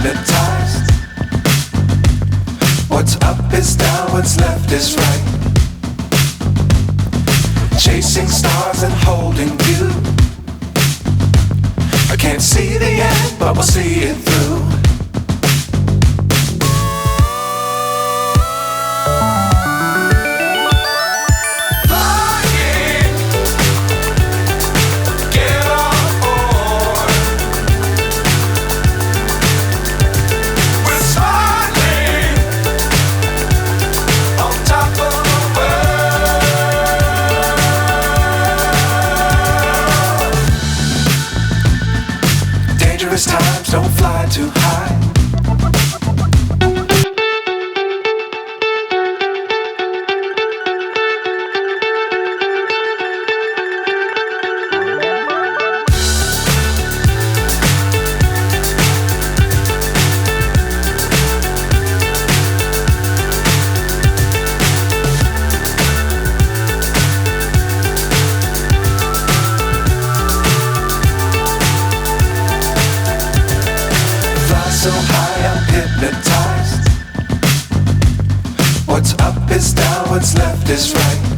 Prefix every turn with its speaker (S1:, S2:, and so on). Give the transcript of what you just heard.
S1: hypnotized. What's up is down, what's left is right. Chasing stars and holding you. I can't see the end, but we'll see it through. Times don't fly too high. So high, I'm hypnotized. What's up is down, what's left is right.